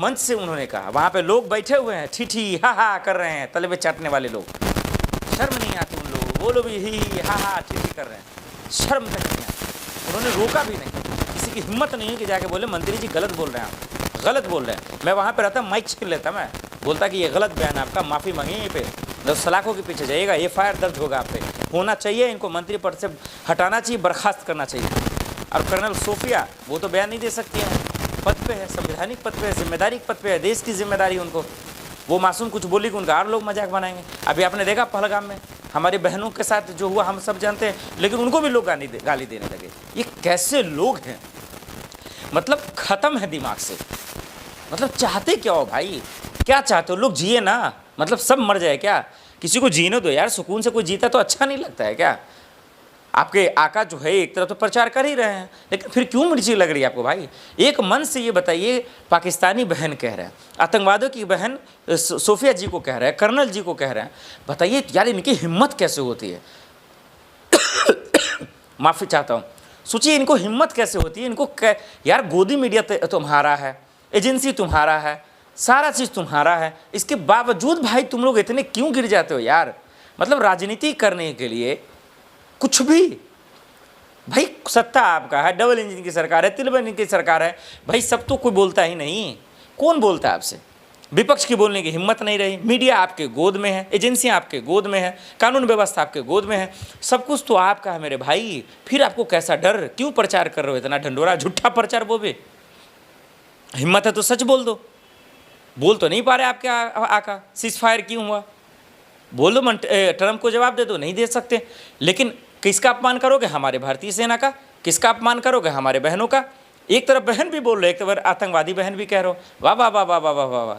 मंच से उन्होंने कहा, वहाँ पे लोग बैठे हुए हैं, ठीठी हा हा कर रहे हैं, तले पे चाटने वाले लोग, शर्म नहीं आती उन लोगों को, वो लोग भी ही हा हा ठीठी कर रहे हैं, शर्म तक नहीं आती। उन्होंने रोका भी नहीं, किसी की हिम्मत नहीं है कि जाके बोले मंत्री जी गलत बोल रहे हैं आप, गलत बोल रहे हैं। मैं वहाँ पे रहता, माइक छीन लेता, मैं बोलता कि ये गलत बयान आपका, माफ़ी मांगिए यहीं पे, जब सलाखों के पीछे जाइएगा, FIR दर्ज होगा आप पे, होना चाहिए, इनको मंत्री पद से हटाना चाहिए, बर्खास्त करना चाहिए। और कर्नल सोफिया वो तो बयान नहीं दे सकती हैं, पद पे है, संवैधानिक पद पे है, जिम्मेदारी पद पे है, देश की जिम्मेदारी उनको, वो मासूम कुछ बोली कि उनका और लोग मजाक बनाएंगे। अभी आपने देखा पहलगाम में हमारी बहनों के साथ जो हुआ हम सब जानते हैं, लेकिन उनको भी लोग गाली देने लगे। ये कैसे लोग हैं, मतलब ख़त्म है दिमाग से। मतलब चाहते क्या हो भाई, क्या चाहते हो? लोग जिए ना, मतलब सब मर जाए क्या? किसी को जीने दो यार, सुकून से कोई जीता तो अच्छा नहीं लगता है क्या? आपके आका जो है एक तरफ तो प्रचार कर ही रहे हैं, लेकिन फिर क्यों मिर्ची लग रही है आपको भाई? एक मन से ये बताइए, पाकिस्तानी बहन कह रहे हैं, आतंकवादियों की बहन सोफिया जी को कह रहे हैं, कर्नल जी को कह रहे हैं, बताइए यार इनकी हिम्मत कैसे होती है? माफ़ी चाहता हूँ, सोचिए इनको हिम्मत कैसे होती है? इनको यार गोदी मीडिया तुम्हारा है, एजेंसी तुम्हारा है, सारा चीज़ तुम्हारा है, इसके बावजूद भाई तुम लोग इतने क्यों गिर जाते हो यार? मतलब राजनीति करने के लिए कुछ भी, भाई सत्ता आपका है, डबल इंजन की सरकार है, तिलबन इंजन की सरकार है, भाई सब तो कोई बोलता ही नहीं, कौन बोलता है आपसे? विपक्ष की बोलने की हिम्मत नहीं रही, मीडिया आपके गोद में है, एजेंसियां आपके गोद में है, कानून व्यवस्था आपके गोद में है, सब कुछ तो आपका है मेरे भाई, फिर आपको कैसा डर? क्यों प्रचार कर रहे हो इतना ढंडोरा, झूठा प्रचार? वो भी हिम्मत है तो सच बोल दो, बोल तो नहीं पा रहे आपके आका, सीज़फायर क्यों हुआ? बोलो, ट्रंप को जवाब दे दो, नहीं दे सकते। लेकिन किसका अपमान करोगे? हमारे भारतीय सेना का। किसका अपमान करोगे? हमारे बहनों का। एक तरफ बहन भी बोल रहे, एक तरफ आतंकवादी बहन भी कह रहे हो। वाह वाह वाह वाह वाह वाह वाह वाह,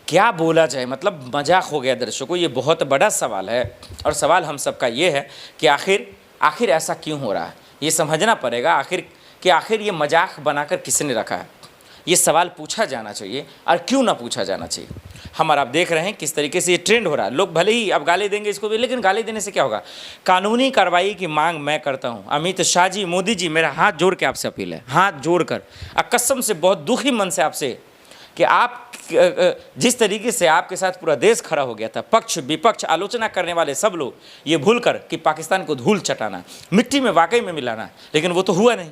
क्या बोला जाए, मतलब मजाक हो गया दर्शकों। ये बहुत बड़ा सवाल है, और सवाल हम सबका ये है कि आखिर ऐसा क्यों हो रहा है, ये समझना पड़ेगा। आखिर ये मजाक बनाकर किसने रखा है, ये सवाल पूछा जाना चाहिए, और क्यों ना पूछा जाना चाहिए। हमारा आप देख रहे हैं किस तरीके से ये ट्रेंड हो रहा है। लोग भले ही अब गाली देंगे इसको भी, लेकिन गाली देने से क्या होगा? कानूनी कार्रवाई की मांग मैं करता हूं। अमित शाह जी, मोदी जी, मेरा हाथ जोड़ के आपसे अपील है, हाथ जोड़कर, कसम से बहुत दुखी मन से आपसे, कि आप जिस तरीके से आपके साथ पूरा देश खड़ा हो गया था, पक्ष विपक्ष आलोचना करने वाले सब लोग, ये भूल कर कि पाकिस्तान को धूल चटाना, मिट्टी में वाकई में मिलाना, लेकिन वो तो हुआ नहीं।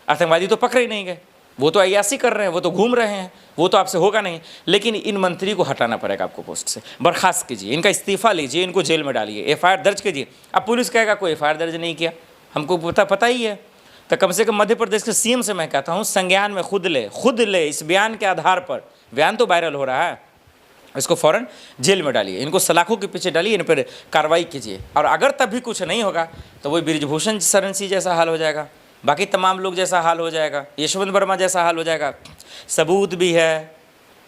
आतंकवादी तो पकड़े ही नहीं गए, वो तो अय्यासी कर रहे हैं, वो तो घूम रहे हैं, वो तो आपसे होगा नहीं। लेकिन इन मंत्री को हटाना पड़ेगा आपको पोस्ट से, बर्खास्त कीजिए, इनका इस्तीफा लीजिए, इनको जेल में डालिए, FIR दर्ज कीजिए। अब पुलिस कहेगा कोई FIR दर्ज नहीं किया, हमको पता ही है। तो कम से कम मध्य प्रदेश के CM से मैं कहता हूँ, संज्ञान में खुद ले इस बयान के आधार पर, बयान तो वायरल हो रहा है, इसको फ़ौरन जेल में डालिए, इनको सलाखों के पीछे डालिए, इन पर कार्रवाई कीजिए। और अगर तब भी कुछ नहीं होगा तो वही बृजभूषण शरण सिंह जैसा हाल हो जाएगा, बाकी तमाम लोग जैसा हाल हो जाएगा, यशवंत वर्मा जैसा हाल हो जाएगा। सबूत भी है,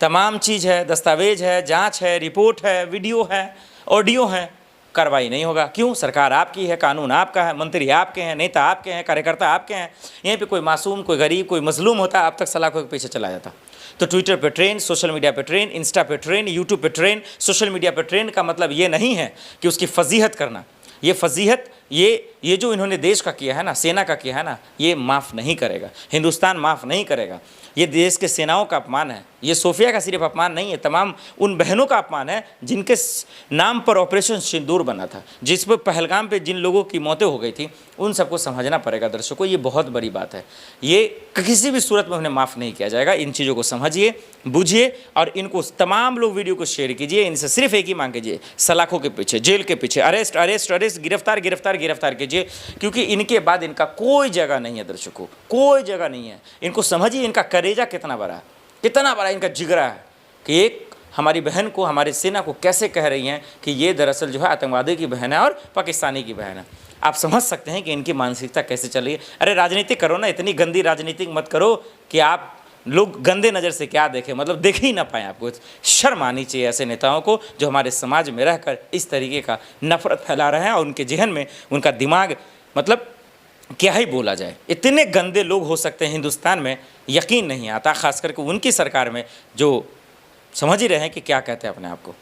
तमाम चीज़ है, दस्तावेज है, जांच है, रिपोर्ट है, वीडियो है, ऑडियो है, कार्रवाई नहीं होगा। क्यों? सरकार आपकी है, कानून आपका है, मंत्री आपके हैं, नेता आपके हैं, कार्यकर्ता आपके हैं। यहीं पे कोई मासूम, कोई गरीब, कोई मजलूम होता, अब तक सलाखों के पीछे चला जाता। तो ट्विटर पे ट्रेंड, सोशल मीडिया पे ट्रेंड, इंस्टा पे ट्रेंड, यूट्यूब पे ट्रेंड, सोशल मीडिया पे ट्रेंड का मतलब ये नहीं है कि उसकी फजीहत करना। ये फजीहत, ये जो इन्होंने देश का किया है ना, सेना का किया है ना, ये माफ़ नहीं करेगा, हिंदुस्तान माफ़ नहीं करेगा। ये देश के सेनाओं का अपमान है, ये सोफिया का सिर्फ अपमान नहीं है, तमाम उन बहनों का अपमान है जिनके नाम पर ऑपरेशन सिंदूर बना था, जिस पर पहलगाम पे जिन लोगों की मौतें हो गई थी, उन सबको समझना पड़ेगा दर्शकों। ये बहुत बड़ी बात है, ये किसी भी सूरत में उन्हें माफ़ नहीं किया जाएगा। इन चीज़ों को समझिए, बूझिए, और इनको तमाम लोग वीडियो को शेयर कीजिए। इनसे सिर्फ एक ही मांग कीजिए, सलाखों के पीछे, जेल के पीछे, अरेस्ट अरेस्ट अरेस्ट, गिरफ्तार गिरफ्तार गिरफ्तार कीजिए, क्योंकि इनके बाद इनका कोई जगह नहीं है दर्शकों, कोई जगह नहीं है। इनको समझिए, इनका करेजा कितना बड़ा, कितना बड़ा इनका जिगरा है, कि एक हमारी बहन को, हमारी सेना को कैसे कह रही हैं कि ये दरअसल जो है आतंकवादी की बहन है और पाकिस्तानी की बहन है। आप समझ सकते हैं कि इनकी मानसिकता कैसे चल रही है। अरे राजनीति करो ना, इतनी गंदी राजनीति मत करो कि आप लोग गंदे नज़र से क्या देखें, मतलब देख ही ना पाएँ। आपको शर्म आनी चाहिए ऐसे नेताओं को जो हमारे समाज में रहकर इस तरीके का नफरत फैला रहे हैं, और उनके जहन में, उनका दिमाग, मतलब क्या ही बोला जाए। इतने गंदे लोग हो सकते हैं हिंदुस्तान में, यकीन नहीं आता, ख़ास करके उनकी सरकार में, जो समझ ही रहे हैं कि क्या कहते हैं अपने आप को।